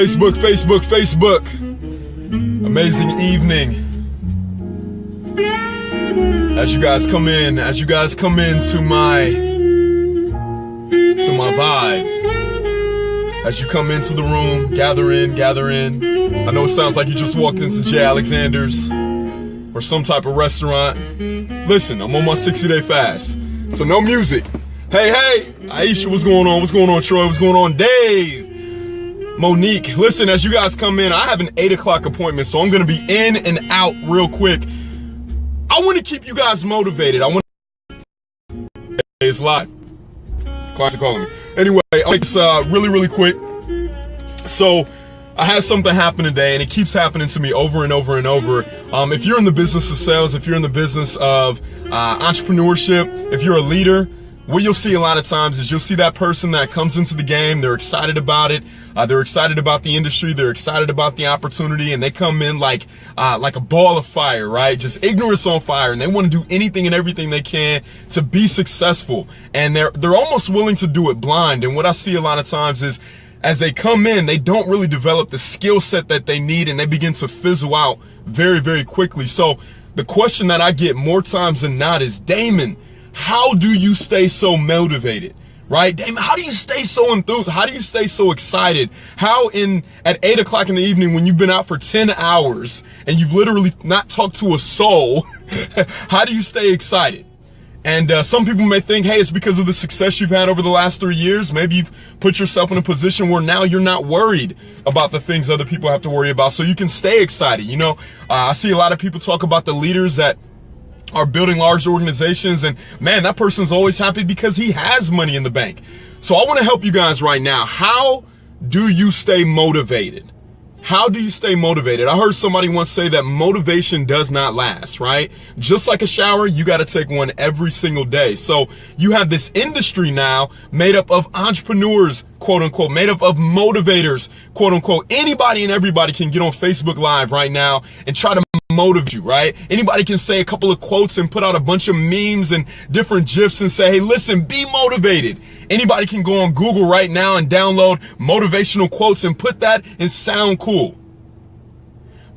Facebook. Amazing evening. As you guys come in to my vibe. As you come into the room, gather in. I know it sounds like you just walked into J. Alexander's or some type of restaurant. Listen, I'm on my 60-day fast, so no music. Hey, Aisha, what's going on? What's going on, Troy? What's going on, Dave? Monique, listen, as you guys come in, I have an 8 o'clock appointment, so I'm gonna be in and out real quick. I want to keep you guys motivated. It's live. Clients are calling me. Anyway, it's really quick. So I had something happen today, and it keeps happening to me over and over. If you're in the business of sales, if you're in the business of entrepreneurship, if you're a leader, what you'll see a lot of times is you'll see that person that comes into the game, they're excited about it, they're excited about the industry, they're excited about the opportunity, and they come in like a ball of fire, right? Just ignorance on fire, and they want to do anything and everything they can to be successful, and they're almost willing to do it blind. And what I see a lot of times is as they come in, they don't really develop the skill set that they need, and they begin to fizzle out very quickly. So the question that I get more times than not is, Damon, how do you stay so motivated, right? Damon, how do you stay so enthused? How do you stay so excited? How at 8 o'clock in the evening when you've been out for 10 hours and you've literally not talked to a soul, how do you stay excited? And some people may think, hey, it's because of the success you've had over the last 3 years. Maybe you've put yourself in a position where now you're not worried about the things other people have to worry about, so you can stay excited. You know, I see a lot of people talk about the leaders that are building large organizations, and man, that person's always happy because he has money in the bank. So I want to help you guys right now. How do you stay motivated? How do you stay motivated? I heard somebody once say that motivation does not last, right? Just like a shower, you got to take one every single day. So you have this industry now made up of entrepreneurs, quote unquote, made up of motivators, quote unquote. Anybody and everybody can get on Facebook Live right now and try to motivate you, right? Anybody can say a couple of quotes and put out a bunch of memes and different GIFs and say, hey, listen, be motivated. Anybody can go on Google right now and download motivational quotes and put that and sound cool.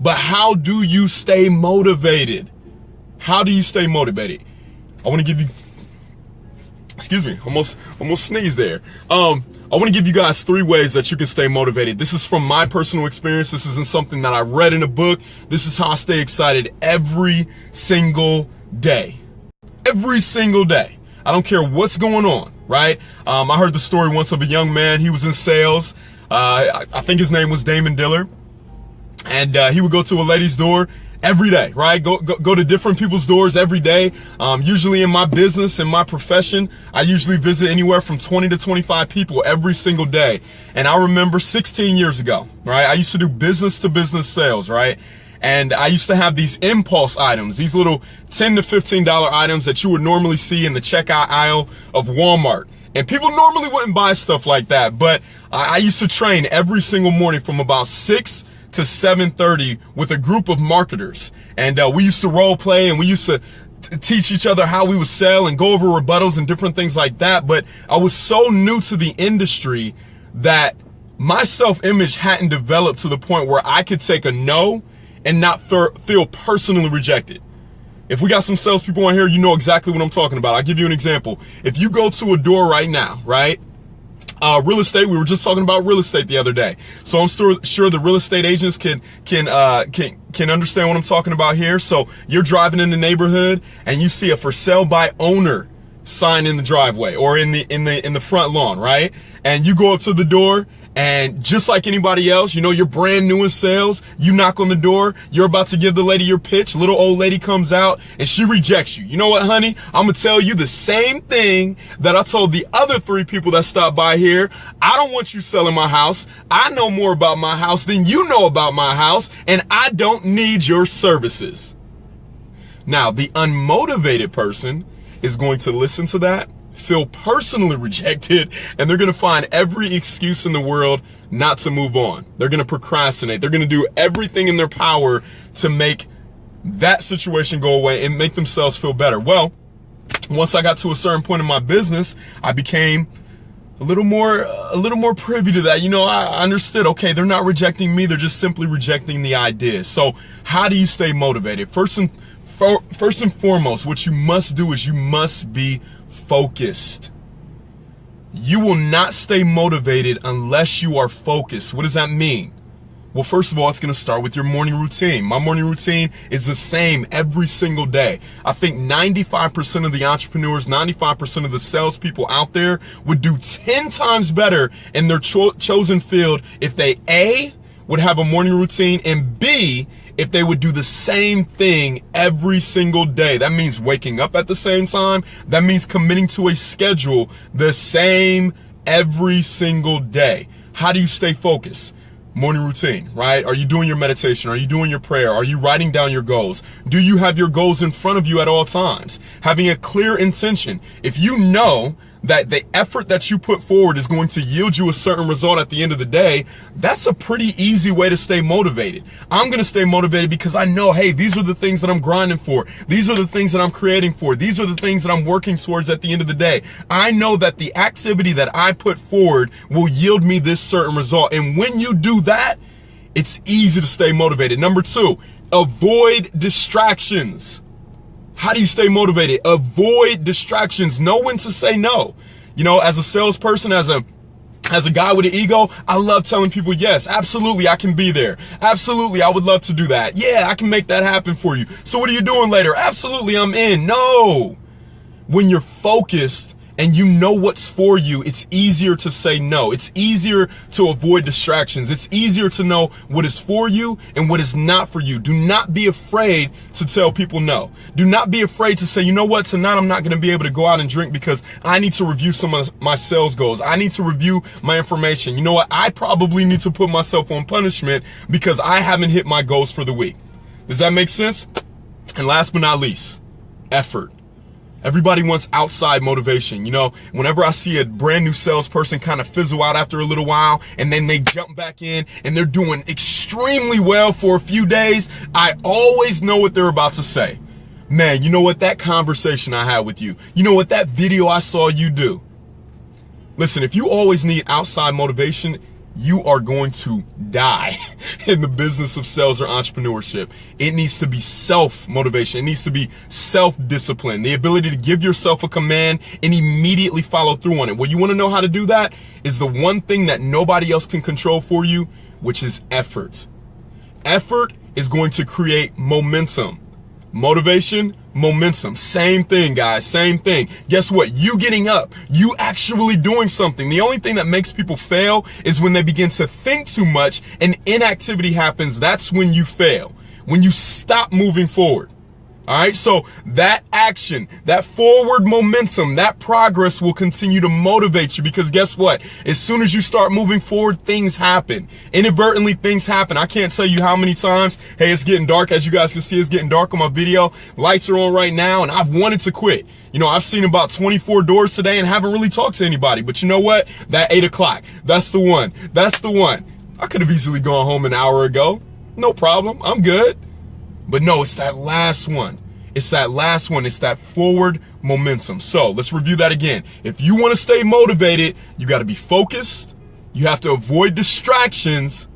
But how do you stay motivated? How do you stay motivated? I want to give you, excuse me, almost sneezed there. I want to give you guys 3 ways that you can stay motivated. This is from my personal experience. This isn't something that I read in a book. This is how I stay excited every single day. Every single day. I don't care what's going on, right? I heard the story once of a young man. He was in sales. I think his name was Damon Dillard. And he would go to a lady's door every day, right? Go to different people's doors every day. Usually in my business, in my profession, I usually visit anywhere from 20 to 25 people every single day. And I remember 16 years ago, right? I used to do business to business sales, right? And I used to have these impulse items, these little $10 to $15 items that you would normally see in the checkout aisle of Walmart. And people normally wouldn't buy stuff like that, but I used to train every single morning from about 6 to 7:30 with a group of marketers, and we used to role play, and we used to teach each other how we would sell and go over rebuttals and different things like that. But I was so new to the industry that my self-image hadn't developed to the point where I could take a no and not feel personally rejected. If we got some salespeople on here, you know exactly what I'm talking about. I'll give you an example. If you go to a door right now, right? Real estate, we were just talking about real estate the other day. So I'm sure the real estate agents can understand what I'm talking about here. So you're driving in the neighborhood and you see a for sale by owner sign in the driveway or in the front lawn, right? And you go up to the door, and just like anybody else, you know, you're brand new in sales, you knock on the door, you're about to give the lady your pitch, little old lady comes out and she rejects you. You know what, honey? I'm gonna tell you the same thing that I told the other 3 people that stopped by here. I don't want you selling my house. I know more about my house than you know about my house, and I don't need your services. Now, the unmotivated person is going to listen to that, feel personally rejected, and they're going to find every excuse in the world not to move on. They're going to procrastinate. They're going to do everything in their power to make that situation go away and make themselves feel better. Well, once I got to a certain point in my business, I became a little more privy to that. You know, I understood, okay, they're not rejecting me, they're just simply rejecting the idea. So how do you stay motivated? First and foremost, what you must do is you must be focused. You will not stay motivated unless you are focused. What does that mean? Well, first of all, it's going to start with your morning routine. My morning routine is the same every single day. I think 95% of the entrepreneurs, 95% of the salespeople out there would do 10 times better in their chosen field if they A, would have a morning routine, and B, if they would do the same thing every single day. That means waking up at the same time. That means committing to a schedule the same every single day. How do you stay focused? Morning routine, right? Are you doing your meditation? Are you doing your prayer? Are you writing down your goals? Do you have your goals in front of you at all times? Having a clear intention. If you know that the effort that you put forward is going to yield you a certain result at the end of the day, that's a pretty easy way to stay motivated. I'm going to stay motivated because I know, hey, these are the things that I'm grinding for. These are the things that I'm creating for. These are the things that I'm working towards at the end of the day. I know that the activity that I put forward will yield me this certain result. And when you do that, it's easy to stay motivated. Number 2, avoid distractions. How do you stay motivated? Avoid distractions. Know when to say no. You know, as a salesperson, as a guy with an ego, I love telling people, yes, absolutely, I can be there. Absolutely, I would love to do that. Yeah, I can make that happen for you. So what are you doing later? Absolutely, I'm in. No. When you're focused and you know what's for you, it's easier to say no. It's easier to avoid distractions. It's easier to know what is for you and what is not for you. Do not be afraid to tell people no. Do not be afraid to say, you know what, tonight I'm not going to be able to go out and drink because I need to review some of my sales goals. I need to review my information. You know what, I probably need to put myself on punishment because I haven't hit my goals for the week. Does that make sense? And last but not least, effort. Everybody wants outside motivation. You know, whenever I see a brand new salesperson kind of fizzle out after a little while and then they jump back in and they're doing extremely well for a few days, I always know what they're about to say. Man, you know what, that conversation I had with you, you know what, that video I saw you do. Listen, if you always need outside motivation, you are going to die in the business of sales or entrepreneurship. It needs to be self-motivation. It needs to be self-discipline, the ability to give yourself a command and immediately follow through on it. Well, you want to know how to do that? Is the one thing that nobody else can control for you, which is effort. Effort is going to create momentum. Motivation, momentum, same thing, guys, same thing. Guess what? You getting up, you actually doing something. The only thing that makes people fail is when they begin to think too much and inactivity happens. That's when you fail, when you stop moving forward. All right, so that action, that forward momentum, that progress will continue to motivate you because guess what? As soon as you start moving forward, things happen. Inadvertently, things happen. I can't tell you how many times, hey, it's getting dark. As you guys can see, it's getting dark on my video. Lights are on right now, and I've wanted to quit. You know, I've seen about 24 doors today and haven't really talked to anybody. But you know what? That 8 o'clock, that's the one. That's the one. I could have easily gone home an hour ago. No problem. I'm good. But no, it's that last one. It's that last one. It's that forward momentum. So let's review that again. If you want to stay motivated, you got to be focused. You have to avoid distractions.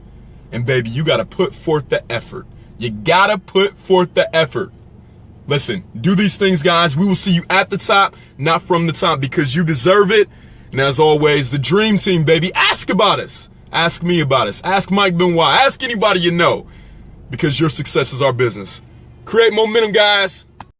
And baby, you got to put forth the effort. You got to put forth the effort. Listen, do these things, guys. We will see you at the top, not from the top, because you deserve it. And as always, the dream team, baby, ask about us. Ask me about us. Ask Mike Benoit. Ask anybody you know. Because your success is our business. Create momentum, guys.